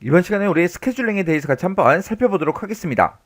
이번 시간에 우리 스케줄링에 대해서 같이 한번 살펴보도록 하겠습니다.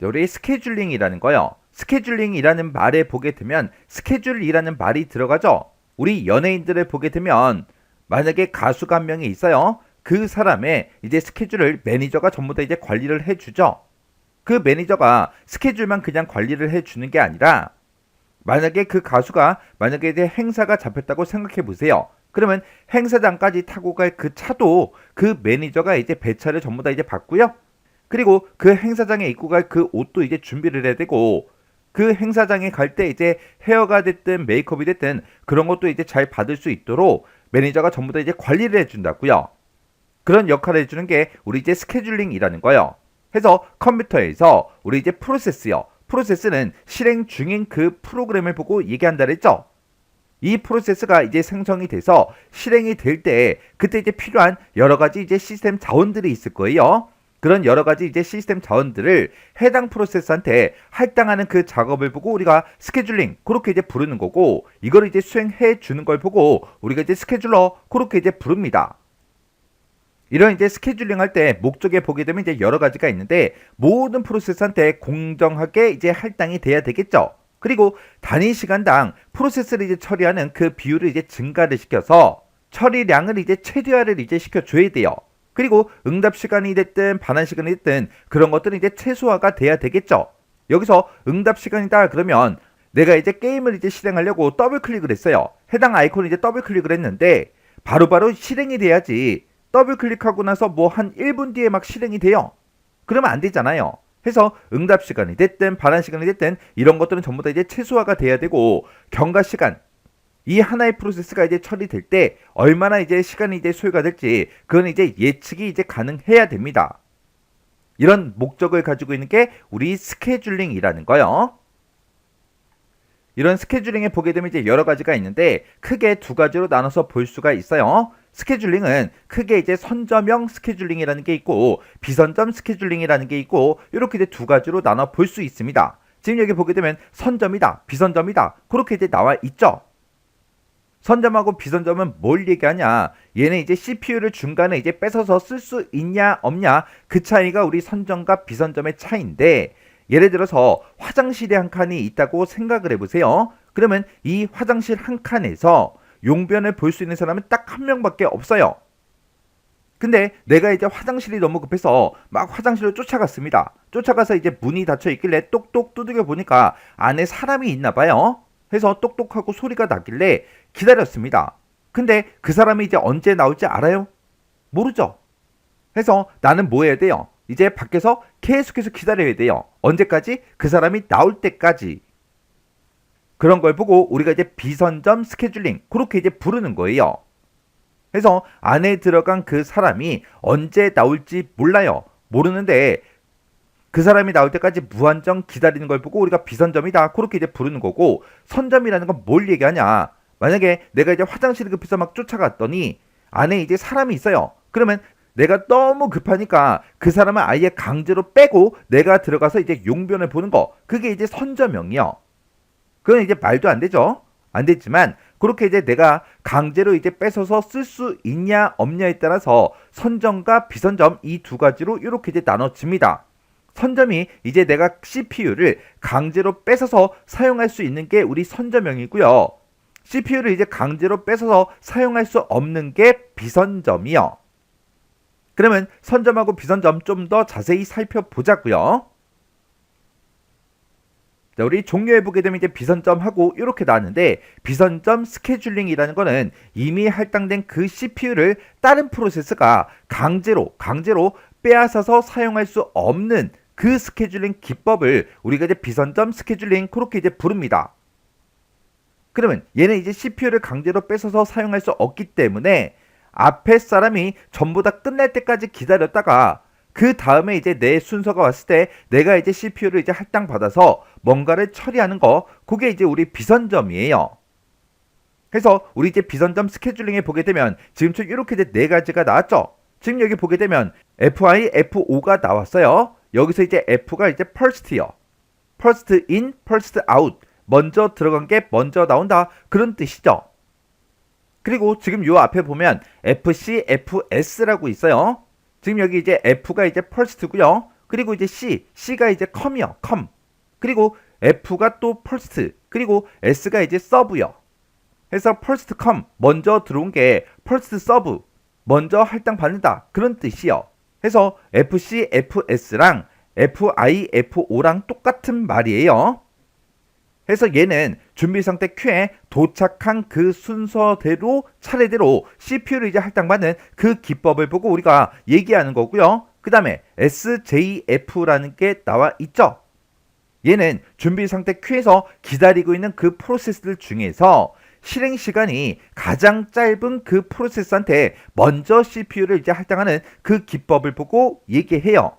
우리 스케줄링이라는 거요. 스케줄링이라는 말에 보게 되면 스케줄이라는 말이 들어가죠. 우리 연예인들을 보게 되면 만약에 가수가 한 명이 있어요. 그 사람의 이제 스케줄을 매니저가 전부 다 이제 관리를 해주죠. 그 매니저가 스케줄만 그냥 관리를 해주는 게 아니라 만약에 그 가수가 만약에 이제 행사가 잡혔다고 생각해 보세요. 그러면 행사장까지 타고 갈 그 차도 그 매니저가 이제 배차를 전부 다 이제 받고요. 그리고 그 행사장에 입고 갈 그 옷도 이제 준비를 해야 되고 그 행사장에 갈 때 이제 헤어가 됐든 메이크업이 됐든 그런 것도 이제 잘 받을 수 있도록 매니저가 전부 다 이제 관리를 해준다고요. 그런 역할을 해주는 게 우리 이제 스케줄링이라는 거예요. 해서 컴퓨터에서 우리 이제 프로세스요. 프로세스는 실행 중인 그 프로그램을 보고 얘기한다 그랬죠. 이 프로세스가 이제 생성이 돼서 실행이 될 때 그때 이제 필요한 여러 가지 이제 시스템 자원들이 있을 거예요. 그런 여러 가지 이제 시스템 자원들을 해당 프로세스한테 할당하는 그 작업을 보고 우리가 스케줄링 그렇게 이제 부르는 거고, 이걸 이제 수행해 주는 걸 보고 우리가 이제 스케줄러 그렇게 이제 부릅니다. 이런 이제 스케줄링 할 때 목적에 보게 되면 이제 여러 가지가 있는데 모든 프로세스한테 공정하게 이제 할당이 돼야 되겠죠. 그리고 단위 시간당 프로세스를 이제 처리하는 그 비율을 이제 증가를 시켜서 처리량을 이제 최대화를 이제 시켜줘야 돼요. 그리고 응답 시간이 됐든 반환 시간이 됐든 그런 것들은 이제 최소화가 돼야 되겠죠. 여기서 응답 시간이다 그러면 내가 이제 게임을 이제 실행하려고 더블 클릭을 했어요. 해당 아이콘을 이제 더블 클릭을 했는데 바로바로 실행이 돼야지 더블 클릭하고 나서 뭐 한 1분 뒤에 막 실행이 돼요. 그러면 안 되잖아요. 해서 응답 시간이 됐든 반환 시간이 됐든 이런 것들은 전부 다 이제 최소화가 돼야 되고, 경과 시간 이 하나의 프로세스가 이제 처리될 때 얼마나 이제 시간이 이제 소요가 될지 그건 이제 예측이 이제 가능해야 됩니다. 이런 목적을 가지고 있는 게 우리 스케줄링이라는 거요. 이런 스케줄링에 보게 되면 이제 여러 가지가 있는데 크게 두 가지로 나눠서 볼 수가 있어요. 스케줄링은 크게 이제 선점형 스케줄링이라는 게 있고 비선점 스케줄링이라는 게 있고, 이렇게 이제 두 가지로 나눠 볼 수 있습니다. 지금 여기 보게 되면 선점이다, 비선점이다 그렇게 이제 나와 있죠. 선점하고 비선점은 뭘 얘기하냐? 얘는 이제 CPU를 중간에 이제 뺏어서 쓸 수 있냐 없냐 그 차이가 우리 선점과 비선점의 차이인데, 예를 들어서 화장실에 한 칸이 있다고 생각을 해보세요. 그러면 이 화장실 한 칸에서 용변을 볼 수 있는 사람은 딱 한 명밖에 없어요. 근데 내가 이제 화장실이 너무 급해서 막 화장실로 쫓아갔습니다. 쫓아가서 이제 문이 닫혀 있길래 똑똑 두들겨 보니까 안에 사람이 있나 봐요. 해서 똑똑하고 소리가 나길래 기다렸습니다. 근데 그 사람이 이제 언제 나올지 알아요? 모르죠. 해서 나는 뭐 해야 돼요? 이제 밖에서 계속해서 기다려야 돼요. 언제까지? 그 사람이 나올 때까지. 그런 걸 보고 우리가 이제 비선점 스케줄링 그렇게 이제 부르는 거예요. 그래서 안에 들어간 그 사람이 언제 나올지 몰라요. 모르는데 그 사람이 나올 때까지 무한정 기다리는 걸 보고 우리가 비선점이다 그렇게 이제 부르는 거고, 선점이라는 건 뭘 얘기하냐? 만약에 내가 이제 화장실이 급해서 막 쫓아갔더니 안에 이제 사람이 있어요. 그러면 내가 너무 급하니까 그 사람을 아예 강제로 빼고 내가 들어가서 이제 용변을 보는 거, 그게 이제 선점형이요. 그건 이제 말도 안 되죠. 안 됐지만 그렇게 이제 내가 강제로 이제 뺏어서 쓸 수 있냐 없냐에 따라서 선점과 비선점 이 두 가지로 이렇게 이제 나눠집니다. 선점이 이제 내가 CPU를 강제로 뺏어서 사용할 수 있는 게 우리 선점형이고요. CPU를 이제 강제로 뺏어서 사용할 수 없는 게 비선점이요. 그러면 선점하고 비선점 좀 더 자세히 살펴보자고요. 자, 우리 종료해보게 되면 이제 비선점하고 이렇게 나왔는데, 비선점 스케줄링이라는 거는 이미 할당된 그 CPU를 다른 프로세스가 강제로 빼앗아서 사용할 수 없는 그 스케줄링 기법을 우리가 이제 비선점 스케줄링 그렇게 이제 부릅니다. 그러면 얘는 이제 CPU를 강제로 뺏어서 사용할 수 없기 때문에 앞에 사람이 전부 다 끝날 때까지 기다렸다가 그 다음에 이제 내 순서가 왔을 때 내가 이제 CPU를 이제 할당 받아서 뭔가를 처리하는 거, 그게 이제 우리 비선점이에요. 그래서 우리 이제 비선점 스케줄링에 보게 되면 지금처럼 이렇게 이제 네 가지가 나왔죠. 지금 여기 보게 되면 FI, FO가 나왔어요. 여기서 이제 F가 이제 first요. first in, first out. 먼저 들어간 게 먼저 나온다 그런 뜻이죠. 그리고 지금 요 앞에 보면 FC, FS라고 있어요. 지금 여기 이제 F가 이제 first고요. 그리고 이제 C가 이제 come이요. come. 그리고 F가 또 first. 그리고 S가 이제 serve요. 해서 first come, 먼저 들어온 게 first serve, 먼저 할당 받는다. 그런 뜻이요. 해서 FC, FS랑 FI, FO랑 똑같은 말이에요. 해서 얘는 준비 상태 Q에 도착한 그 순서대로 차례대로 CPU를 이제 할당받는 그 기법을 보고 우리가 얘기하는 거고요. 그 다음에 SJF라는 게 나와 있죠. 얘는 준비 상태 Q에서 기다리고 있는 그 프로세스들 중에서 실행 시간이 가장 짧은 그 프로세스한테 먼저 CPU를 이제 할당하는 그 기법을 보고 얘기해요.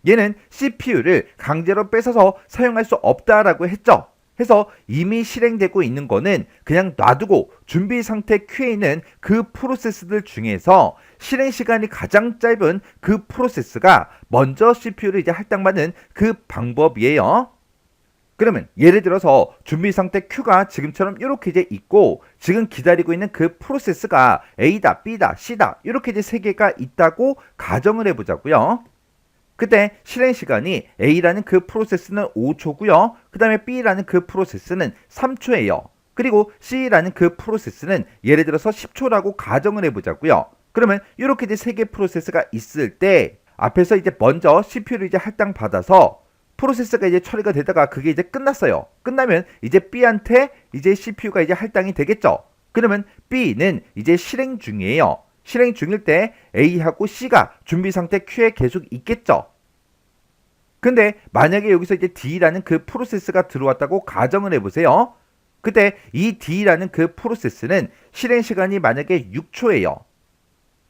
얘는 CPU를 강제로 뺏어서 사용할 수 없다라고 했죠. 해서 이미 실행되고 있는 거는 그냥 놔두고 준비 상태 Q에 있는 그 프로세스들 중에서 실행 시간이 가장 짧은 그 프로세스가 먼저 CPU를 이제 할당받는 그 방법이에요. 그러면 예를 들어서 준비 상태 Q가 지금처럼 이렇게 이제 있고 지금 기다리고 있는 그 프로세스가 A다, B다, C다 이렇게 이제 세 개가 있다고 가정을 해보자고요. 그때 실행 시간이 A라는 그 프로세스는 5초고요. 그 다음에 B라는 그 프로세스는 3초예요. 그리고 C라는 그 프로세스는 예를 들어서 10초라고 가정을 해보자고요. 그러면 이렇게 이제 세 개 프로세스가 있을 때 앞에서 이제 먼저 CPU를 이제 할당 받아서 프로세스가 이제 처리가 되다가 그게 이제 끝났어요. 끝나면 이제 B한테 이제 CPU가 이제 할당이 되겠죠. 그러면 B는 이제 실행 중이에요. 실행 중일 때 A하고 C가 준비 상태 Q에 계속 있겠죠. 근데 만약에 여기서 이제 D라는 그 프로세스가 들어왔다고 가정을 해보세요. 그때 이 D라는 그 프로세스는 실행 시간이 만약에 6초예요.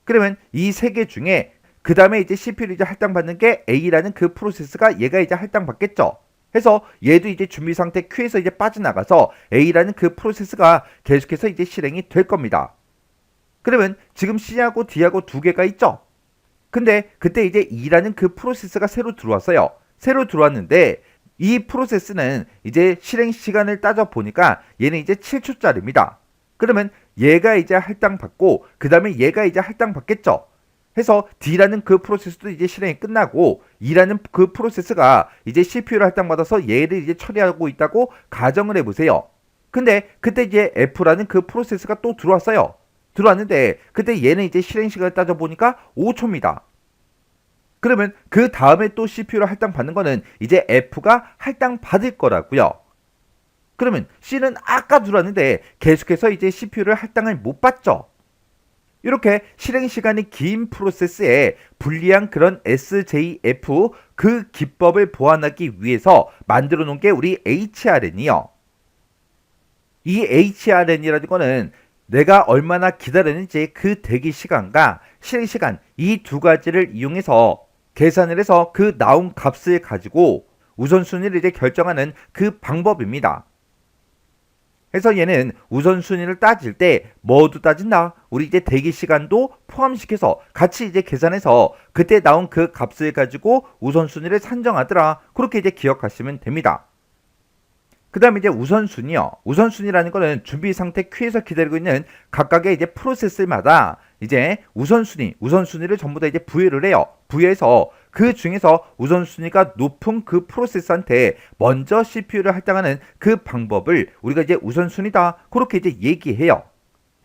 그러면 이 세 개 중에 그 다음에 이제 CPU를 이제 할당받는 게 A라는 그 프로세스가 얘가 이제 할당받겠죠. 해서 얘도 이제 준비 상태 Q에서 이제 빠져나가서 A라는 그 프로세스가 계속해서 이제 실행이 될 겁니다. 그러면 지금 C하고 D하고 두 개가 있죠. 근데 그때 이제 E라는 그 프로세스가 새로 들어왔어요. 새로 들어왔는데 이 프로세스는 이제 실행 시간을 따져 보니까 얘는 이제 7초짜리입니다. 그러면 얘가 이제 할당받고 그 다음에 얘가 이제 할당받겠죠. 해서 D라는 그 프로세스도 이제 실행이 끝나고 E라는 그 프로세스가 이제 CPU를 할당받아서 얘를 이제 처리하고 있다고 가정을 해보세요. 근데 그때 이제 F라는 그 프로세스가 또 들어왔어요. 들어왔는데 그때 얘는 이제 실행 시간을 따져보니까 5초입니다. 그러면 그 다음에 또 CPU를 할당받는 거는 이제 F가 할당받을 거라고요. 그러면 C는 아까 들어왔는데 계속해서 이제 CPU를 할당을 못 받죠. 이렇게 실행 시간이 긴 프로세스에 불리한 그런 SJF 그 기법을 보완하기 위해서 만들어 놓은 게 우리 HRN이요. 이 HRN이라는 거는 내가 얼마나 기다렸는지 그 대기 시간과 실행 시간 이 두 가지를 이용해서 계산을 해서 그 나온 값을 가지고 우선순위를 이제 결정하는 그 방법입니다. 해서 얘는 우선순위를 따질 때 뭐도 따진다? 우리 이제 대기 시간도 포함시켜서 같이 이제 계산해서 그때 나온 그 값을 가지고 우선순위를 산정하더라. 그렇게 이제 기억하시면 됩니다. 그 다음에 이제 우선순위요. 우선순위라는 거는 준비 상태 Q에서 기다리고 있는 각각의 이제 프로세스마다 이제 우선순위를 전부 다 이제 부여를 해요. 부여해서 그 중에서 우선순위가 높은 그 프로세스한테 먼저 CPU를 할당하는 그 방법을 우리가 이제 우선순위다. 그렇게 이제 얘기해요.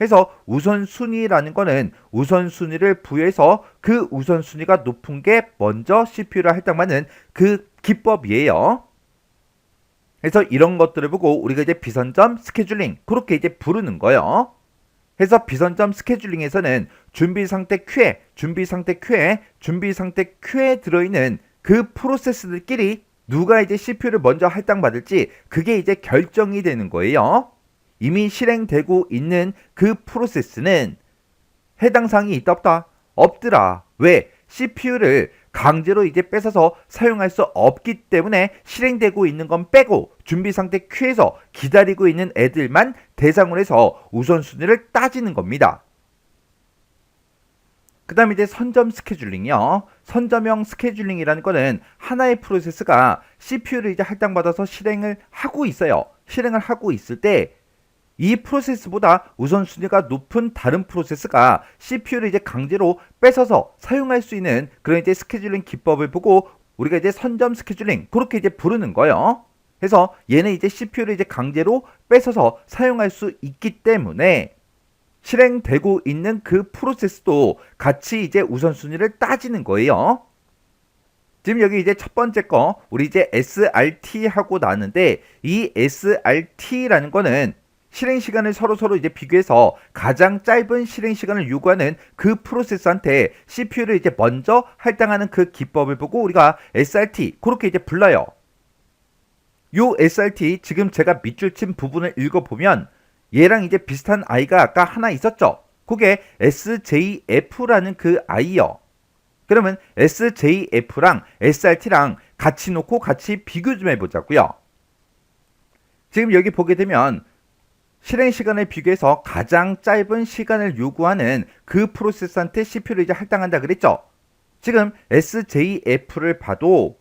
해서 우선순위라는 거는 우선순위를 부여해서 그 우선순위가 높은 게 먼저 CPU를 할당받는 그 기법이에요. 그래서 이런 것들을 보고 우리가 이제 비선점 스케줄링 그렇게 이제 부르는 거예요. 해서 비선점 스케줄링에서는 준비 상태 Q에 들어있는 그 프로세스들끼리 누가 이제 CPU를 먼저 할당받을지 그게 이제 결정이 되는 거예요. 이미 실행되고 있는 그 프로세스는 해당 사항이 있다 없다? 없더라. 왜? CPU를 강제로 이제 뺏어서 사용할 수 없기 때문에 실행되고 있는 건 빼고 준비 상태 Q에서 기다리고 있는 애들만 대상으로 해서 우선순위를 따지는 겁니다. 그 다음에 이제 선점 스케줄링이요. 선점형 스케줄링이라는 거는 하나의 프로세스가 CPU를 이제 할당받아서 실행을 하고 있어요. 실행을 하고 있을 때 이 프로세스보다 우선순위가 높은 다른 프로세스가 CPU를 이제 강제로 뺏어서 사용할 수 있는 그런 이제 스케줄링 기법을 보고 우리가 이제 선점 스케줄링 그렇게 이제 부르는 거예요. 그래서 얘는 이제 CPU를 이제 강제로 뺏어서 사용할 수 있기 때문에 실행되고 있는 그 프로세스도 같이 이제 우선순위를 따지는 거예요. 지금 여기 이제 첫 번째 거 우리 이제 SRT 하고 나왔는데 이 SRT라는 거는 실행 시간을 서로 이제 비교해서 가장 짧은 실행 시간을 요구하는 그 프로세스한테 CPU를 이제 먼저 할당하는 그 기법을 보고 우리가 SRT 그렇게 이제 불러요. 요 SRT 지금 제가 밑줄 친 부분을 읽어보면 얘랑 이제 비슷한 아이가 아까 하나 있었죠. 그게 SJF라는 그 아이요. 그러면 SJF랑 SRT랑 같이 놓고 같이 비교 좀 해보자고요. 지금 여기 보게 되면 실행 시간을 비교해서 가장 짧은 시간을 요구하는 그 프로세스한테 CPU를 이제 할당한다 그랬죠. 지금 SJF를 봐도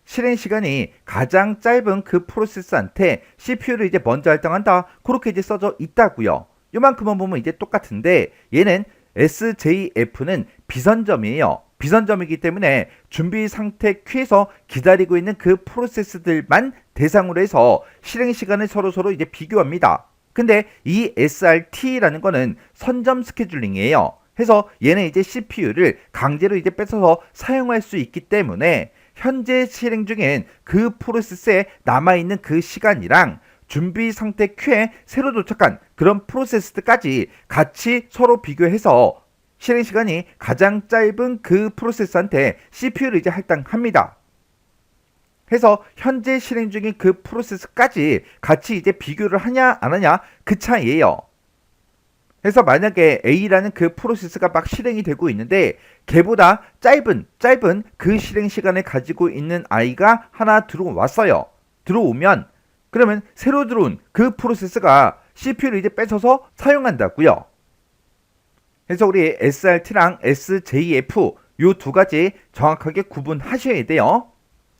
실행 시간이 가장 짧은 그 프로세스한테 CPU를 이제 먼저 할당한다. 그렇게 이제 써져 있다고요. 요만큼만 보면 이제 똑같은데 얘는 SJF는 비선점이에요. 비선점이기 때문에 준비 상태 큐에서 기다리고 있는 그 프로세스들만 대상으로 해서 실행 시간을 서로 이제 비교합니다. 근데 이 SRT라는 거는 선점 스케줄링이에요. 해서 얘는 이제 CPU를 강제로 이제 뺏어서 사용할 수 있기 때문에 현재 실행 중인 그 프로세스에 남아있는 그 시간이랑 준비 상태 큐에 새로 도착한 그런 프로세스까지 같이 서로 비교해서 실행 시간이 가장 짧은 그 프로세스한테 CPU를 이제 할당합니다. 해서 현재 실행 중인 그 프로세스까지 같이 이제 비교를 하냐 안 하냐 그 차이예요. 그래서 만약에 A라는 그 프로세스가 막 실행이 되고 있는데 걔보다 짧은 그 실행 시간을 가지고 있는 아이가 하나 들어왔어요. 들어오면 그러면 새로 들어온 그 프로세스가 CPU를 이제 뺏어서 사용한다고요. 그래서 우리 SRT랑 SJF 요 두 가지 정확하게 구분하셔야 돼요.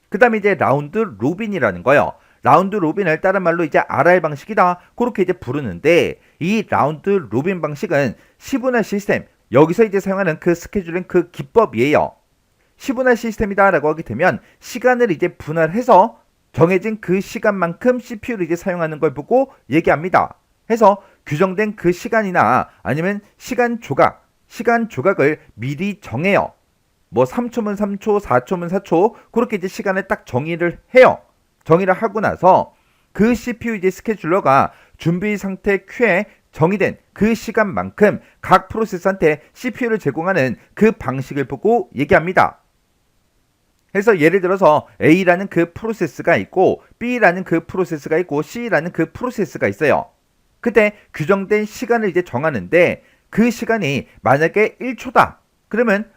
그 다음에 이제 라운드 로빈이라는 거요. 라운드 로빈을 다른 말로 이제 RR 방식이다. 그렇게 이제 부르는데 이 라운드 로빈 방식은 시분할 시스템 여기서 이제 사용하는 그 스케줄링 그 기법이에요. 시분할 시스템이다라고 하게 되면 시간을 이제 분할해서 정해진 그 시간만큼 CPU를 이제 사용하는 걸 보고 얘기합니다. 해서 규정된 그 시간이나 아니면 시간 조각을 미리 정해요. 뭐 3초면 3초, 4초면 4초 그렇게 이제 시간을 딱 정의를 해요. 정의를 하고 나서 그 CPU 이제 스케줄러가 준비 상태 큐에 정의된 그 시간만큼 각 프로세스한테 CPU를 제공하는 그 방식을 보고 얘기합니다. 그래서 예를 들어서 A라는 그 프로세스가 있고 B라는 그 프로세스가 있고 C라는 그 프로세스가 있어요. 그때 규정된 시간을 이제 정하는데 그 시간이 만약에 1초다. 그러면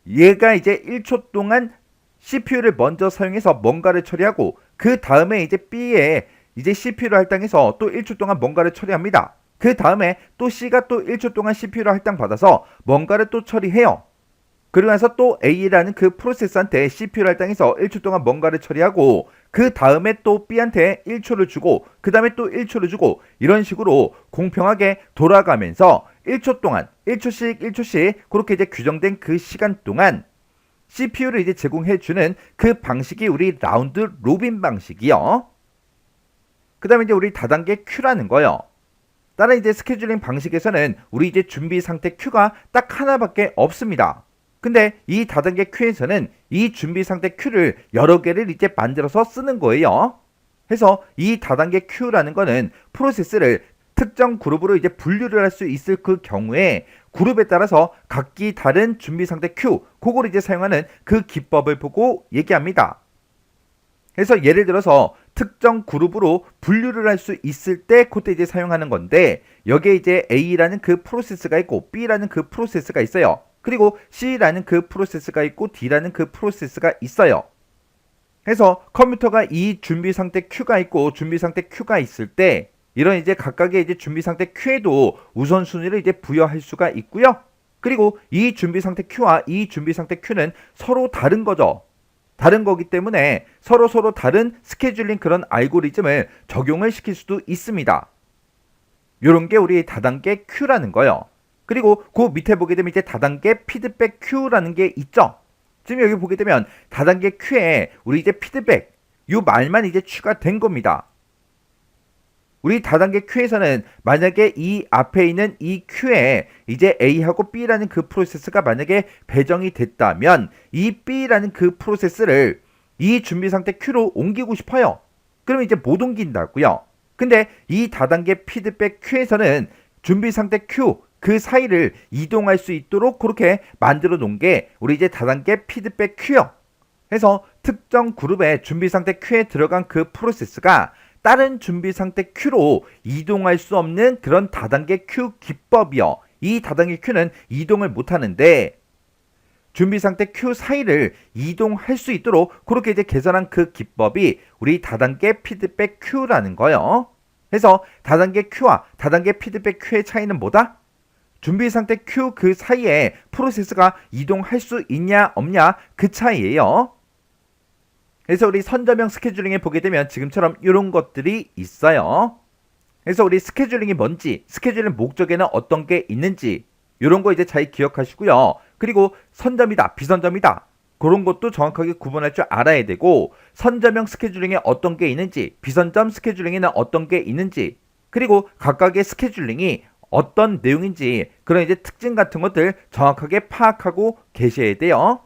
얘가 이제 1초 동안 CPU를 먼저 사용해서 뭔가를 처리하고 그 다음에 이제 B에 이제 CPU를 할당해서 또 1초 동안 뭔가를 처리합니다. 그 다음에 또 C가 또 1초 동안 CPU를 할당받아서 뭔가를 또 처리해요. 그러고 나서 또 A라는 그 프로세스한테 CPU를 할당해서 1초 동안 뭔가를 처리하고 그 다음에 또 B한테 1초를 주고 그 다음에 또 1초를 주고 이런 식으로 공평하게 돌아가면서 1초 동안 1초씩 그렇게 이제 규정된 그 시간 동안 CPU를 이제 제공해주는 그 방식이 우리 라운드 로빈 방식이요. 그 다음에 이제 우리 다단계 큐라는 거요. 다른 이제 스케줄링 방식에서는 우리 이제 준비 상태 큐가 딱 하나밖에 없습니다. 근데 이 다단계 큐에서는 이 준비 상태 큐를 여러 개를 이제 만들어서 쓰는 거예요. 그래서 이 다단계 큐라는 거는 프로세스를 특정 그룹으로 이제 분류를 할 수 있을 그 경우에 그룹에 따라서 각기 다른 준비 상태 큐 그걸 이제 사용하는 그 기법을 보고 얘기합니다. 그래서 예를 들어서 특정 그룹으로 분류를 할 수 있을 때 그때 이제 사용하는 건데 여기에 이제 A라는 그 프로세스가 있고 B라는 그 프로세스가 있어요. 그리고 C라는 그 프로세스가 있고 D라는 그 프로세스가 있어요. 그래서 컴퓨터가 이 준비 상태 Q가 있고 준비 상태 Q가 있을 때 이런 이제 각각의 이제 준비 상태 Q에도 우선순위를 이제 부여할 수가 있고요. 그리고 이 준비 상태 Q와 이 준비 상태 Q는 서로 다른 거죠. 다른 거기 때문에 서로 다른 스케줄링 그런 알고리즘을 적용을 시킬 수도 있습니다. 요런 게 우리 다단계 Q라는 거예요. 그리고 그 밑에 보게 되면 이제 다단계 피드백 Q라는 게 있죠. 지금 여기 보게 되면 다단계 Q에 우리 이제 피드백 요 말만 이제 추가된 겁니다. 우리 다단계 Q에서는 만약에 이 앞에 있는 이 Q에 이제 A하고 B라는 그 프로세스가 만약에 배정이 됐다면 이 B라는 그 프로세스를 이 준비 상태 Q로 옮기고 싶어요. 그러면 이제 못 옮긴다고요. 근데 이 다단계 피드백 Q에서는 준비 상태 Q 그 사이를 이동할 수 있도록 그렇게 만들어 놓은 게 우리 이제 다단계 피드백 Q요. 해서 특정 그룹의 준비 상태 Q에 들어간 그 프로세스가 다른 준비 상태 Q로 이동할 수 없는 그런 다단계 Q 기법이요. 이 다단계 Q는 이동을 못 하는데 준비 상태 Q 사이를 이동할 수 있도록 그렇게 이제 개선한 그 기법이 우리 다단계 피드백 Q라는 거예요. 그래서 다단계 Q와 다단계 피드백 Q의 차이는 뭐다? 준비 상태 Q 그 사이에 프로세스가 이동할 수 있냐 없냐 그 차이예요. 그래서 우리 선점형 스케줄링에 보게 되면 지금처럼 이런 것들이 있어요. 그래서 우리 스케줄링이 뭔지, 스케줄링 목적에는 어떤 게 있는지 이런 거 이제 잘 기억하시고요. 그리고 선점이다, 비선점이다. 그런 것도 정확하게 구분할 줄 알아야 되고 선점형 스케줄링에 어떤 게 있는지, 비선점 스케줄링에는 어떤 게 있는지 그리고 각각의 스케줄링이 어떤 내용인지 그런 이제 특징 같은 것들 정확하게 파악하고 계셔야 돼요.